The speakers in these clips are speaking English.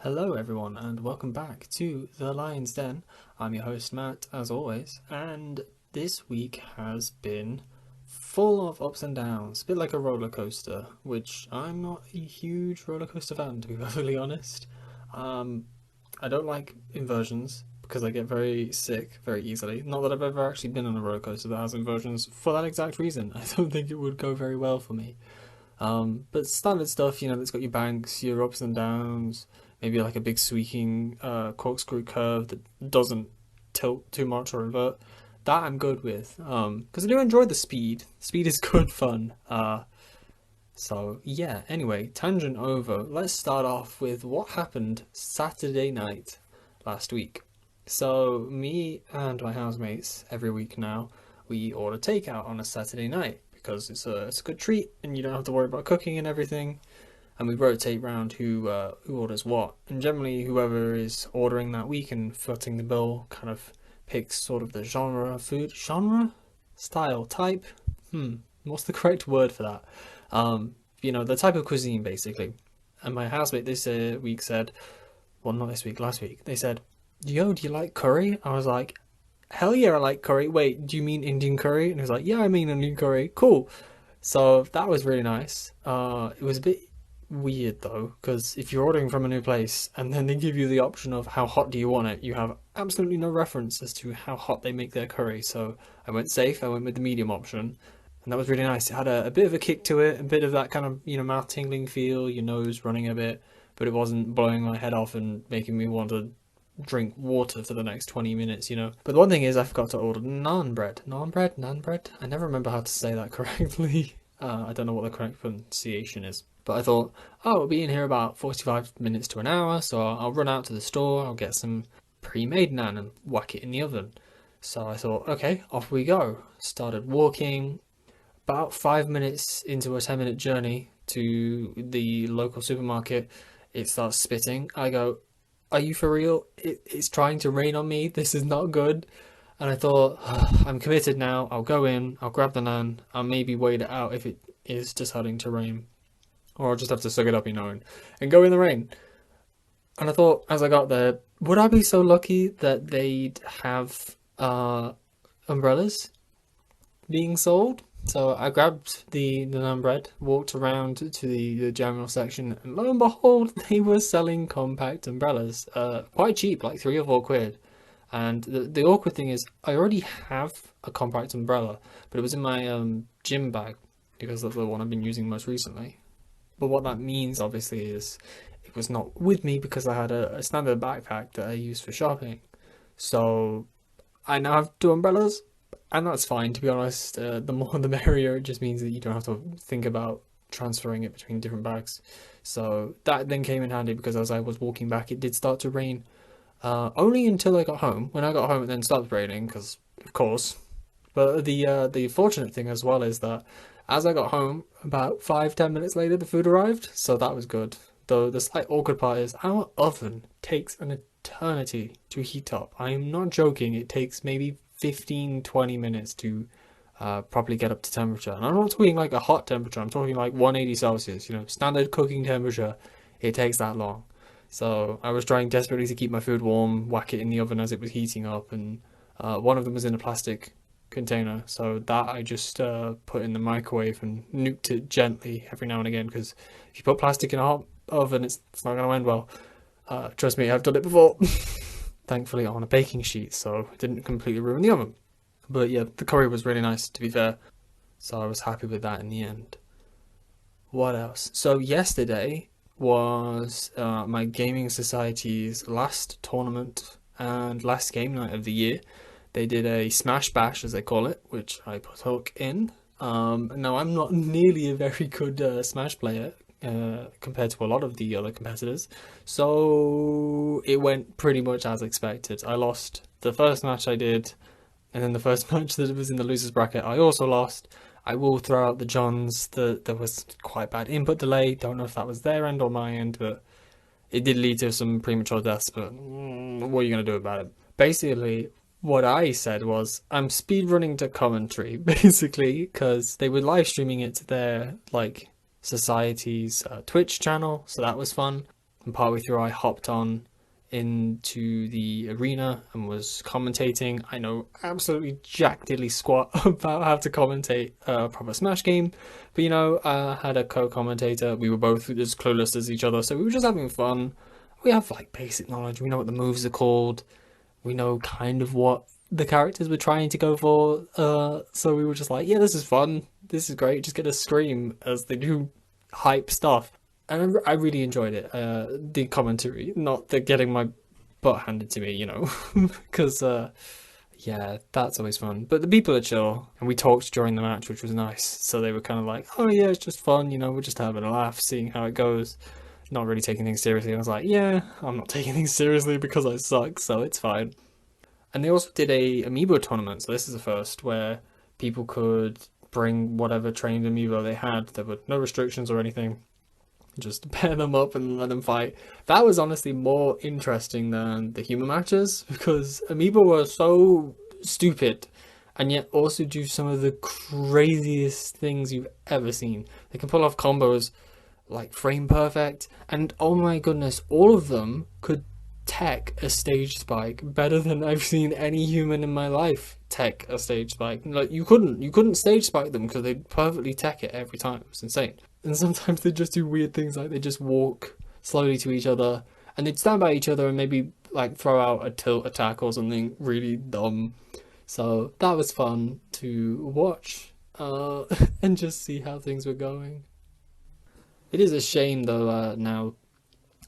Hello, everyone, and welcome back to The Lion's Den. I'm your host, Matt, as always, and this week has been full of ups and downs, a bit like a roller coaster, which I'm not a huge roller coaster fan, to be perfectly honest. Um, I don't like inversions because I get very sick very easily. Not that I've ever actually been on a roller coaster that has inversions for that exact reason. I don't think it would go very well for me. But standard stuff, that's got your banks, your ups and downs, maybe like a big sweeping corkscrew curve that doesn't tilt too much or invert. That I'm good with, because I do enjoy the speed. Speed is good fun. So yeah. Anyway, tangent over. Let's start off with what happened Saturday night last week. So me and my housemates every week now we order takeout on a Saturday night because it's a good treat and you don't have to worry about cooking and everything. And we rotate round who orders what. And generally, whoever is ordering that week and footing the bill kind of picks sort of the genre of food, style, type. What's the correct word for that? The type of cuisine basically. And my housemate week said, well, not this week, last week. They said, "Yo, do you like curry?" I was like, "Hell yeah, I like curry." Wait, do you mean Indian curry? And he was like, "Yeah, I mean Indian curry." Cool. So that was really nice. It was a bit weird though, because if you're ordering from a new place and then they give you the option of how hot do you want it, you have absolutely no reference as to how hot they make their curry. So I went safe, I went with the medium option, and that was really nice. It had a bit of a kick to it, a bit of that kind of, mouth tingling feel, your nose running a bit, but it wasn't blowing my head off and making me want to drink water for the next 20 minutes. But the one thing is I forgot to order naan bread. Naan bread? I never remember how to say that correctly. I don't know what the correct pronunciation is. But I thought, oh, it'll be in here about 45 minutes to an hour, so I'll run out to the store, I'll get some pre-made naan and whack it in the oven. So I thought, okay, off we go. Started walking. About 5 minutes into a 10-minute journey to the local supermarket, it starts spitting. I go, are you for real? It's trying to rain on me. This is not good. And I thought, I'm committed now. I'll go in, I'll grab the naan, I'll maybe wait it out if it is deciding to rain. Or I'll just have to suck it up, and go in the rain. And I thought, as I got there, would I be so lucky that they'd have umbrellas being sold? So I grabbed the naan bread, walked around to the general section, and lo and behold, they were selling compact umbrellas. Quite cheap, like £3 or £4. And the awkward thing is, I already have a compact umbrella, but it was in my gym bag because that's the one I've been using most recently. But what that means, obviously, is it was not with me because I had a standard backpack that I used for shopping. So I now have two umbrellas, and that's fine, to be honest. The more the merrier. It just means that you don't have to think about transferring it between different bags. So that then came in handy because as I was walking back, it did start to rain. Only until I got home. When I got home, it then stopped raining because, of course. But the fortunate thing as well is that as I got home, about 5-10 minutes later, the food arrived, so that was good. Though the slight awkward part is our oven takes an eternity to heat up. I am not joking. It takes maybe 15-20 minutes to properly get up to temperature. And I'm not talking like a hot temperature. I'm talking like 180 Celsius. Standard cooking temperature. It takes that long. So I was trying desperately to keep my food warm, whack it in the oven as it was heating up, and one of them was in a plastic container, so that I just put in the microwave and nuked it gently every now and again, because if you put plastic in a hot oven, it's not going to end well. Trust me, I've done it before. Thankfully on a baking sheet, so it didn't completely ruin the oven. But yeah, the curry was really nice, to be fair, so I was happy with that in the end. What else? So yesterday was my gaming society's last tournament and last game night of the year. They did a smash bash, as they call it, which I partook in. Now, I'm not nearly a very good smash player compared to a lot of the other competitors, so it went pretty much as expected. I lost the first match I did, and then the first match that was in the losers bracket, I also lost. I will throw out the Johns. There was quite bad input delay. Don't know if that was their end or my end, but it did lead to some premature deaths. But what are you going to do about it? Basically, what I said was I'm speedrunning to commentary, basically, because they were live streaming it to their society's Twitch channel, so that was fun. and partway through I hopped on into the arena and was commentating. I know absolutely jack diddly squat about how to commentate a proper Smash game, but I had a co-commentator. We were both as clueless as each other, so we were just having fun. We have like basic knowledge. We know what the moves are called. We know kind of what the characters were trying to go for. So we were just like, yeah, this is fun. This is great. Just get to scream as they do hype stuff. And I really enjoyed it. The commentary, not the getting my butt handed to me, because yeah, that's always fun. But the people are chill, and we talked during the match, which was nice. So they were kind of like, "Oh yeah, it's just fun, we're just having a laugh, seeing how it goes, not really taking things seriously." And I was like, "Yeah, I'm not taking things seriously because I suck, so it's fine." And they also did a Amiibo tournament, so this is the first where people could bring whatever trained Amiibo they had. There were no restrictions or anything. Just pair them up and let them fight. That was honestly more interesting than the human matches because Amiibo were so stupid and yet also do some of the craziest things you've ever seen. They can pull off combos like frame perfect, and oh my goodness, all of them could tech a stage spike better than I've seen any human in my life tech a stage spike. Like you couldn't stage spike them because they'd perfectly tech it every time. It's insane. And sometimes they just do weird things like they just walk slowly to each other and they'd stand by each other and maybe like throw out a tilt attack or something really dumb. So that was fun to watch and just see how things were going. It is a shame though now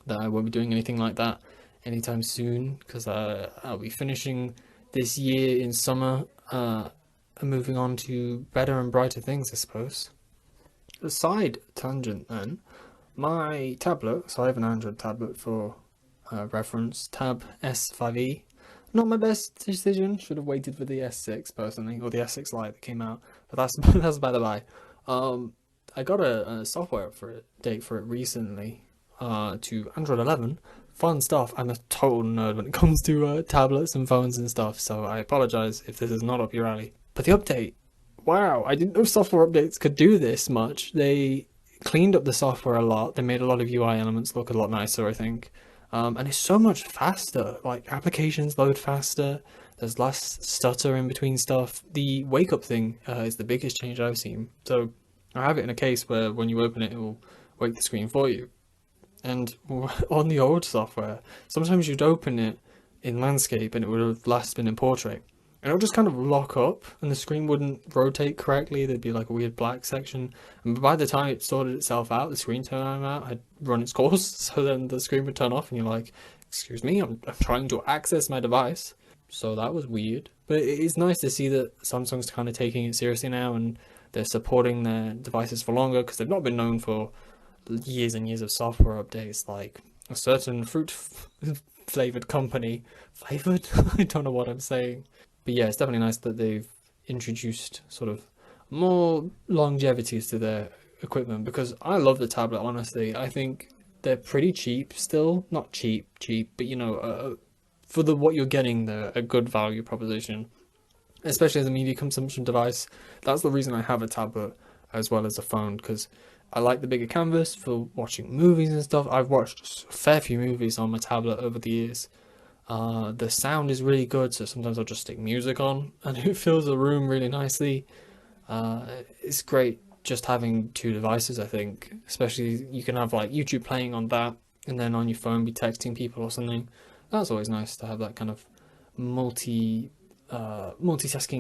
that I won't be doing anything like that anytime soon because I'll be finishing this year in summer and moving on to better and brighter things, I suppose. A side tangent then, my tablet, so I have an Android tablet for reference, Tab S5e. Not my best decision, should have waited for the S6 personally, or the S6 Lite that came out, but that's by the by. I got a software update for it recently to Android 11. Fun stuff. I'm a total nerd when it comes to tablets and phones and stuff, so I apologize if this is not up your alley. But the update, wow, I didn't know software updates could do this much. They cleaned up the software a lot. They made a lot of UI elements look a lot nicer, I think. And it's so much faster. Like, applications load faster. There's less stutter in between stuff. The wake up thing is the biggest change I've seen. So I have it in a case where when you open it, it will wake the screen for you. And on the old software, sometimes you'd open it in landscape and it would have last been in portrait. And it would just kind of lock up and the screen wouldn't rotate correctly. There'd be like a weird black section. And by the time it sorted itself out, the screen time out had run its course. So then the screen would turn off and you're like, excuse me, I'm trying to access my device. So that was weird. But it is nice to see that Samsung's kind of taking it seriously now and they're supporting their devices for longer because they've not been known for years and years of software updates like a certain fruit flavored company. Flavored? I don't know what I'm saying. But yeah, it's definitely nice that they've introduced sort of more longevities to their equipment because I love the tablet, honestly. I think they're pretty cheap still. Not cheap, but for what you're getting, they're a good value proposition, especially as a media consumption device. That's the reason I have a tablet as well as a phone because I like the bigger canvas for watching movies and stuff. I've watched a fair few movies on my tablet over the years. The sound is really good, so sometimes I'll just stick music on and it fills the room really nicely. It's great just having two devices, I think. Especially you can have like YouTube playing on that and then on your phone be texting people or something. That's always nice to have that kind of multitasking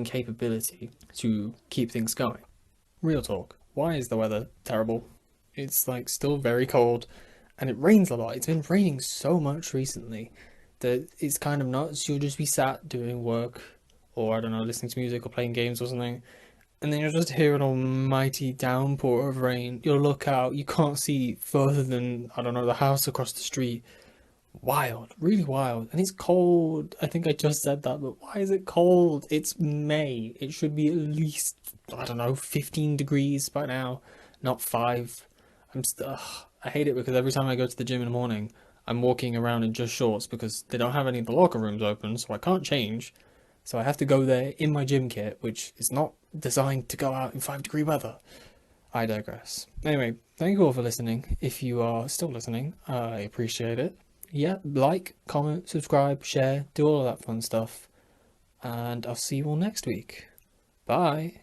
capability to keep things going. Real talk. Why is the weather terrible? It's like still very cold and it rains a lot. It's been raining so much recently that it's kind of nuts. You'll just be sat doing work or I don't know, listening to music or playing games or something, and then you'll just hear an almighty downpour of rain. You'll look out, you can't see further than, I don't know, the house across the street. Wild, really wild. And it's cold. I think I just said that, but why is it cold? It's May. It should be at least, I don't know, 15 degrees by now, not 5. I hate it because every time I go to the gym in the morning, I'm walking around in just shorts because they don't have any of the locker rooms open, so I can't change. So I have to go there in my gym kit, which is not designed to go out in 5-degree weather. I digress. Anyway, thank you all for listening. If you are still listening, I appreciate it. Yeah, like, comment, subscribe, share, do all of that fun stuff. And I'll see you all next week. Bye.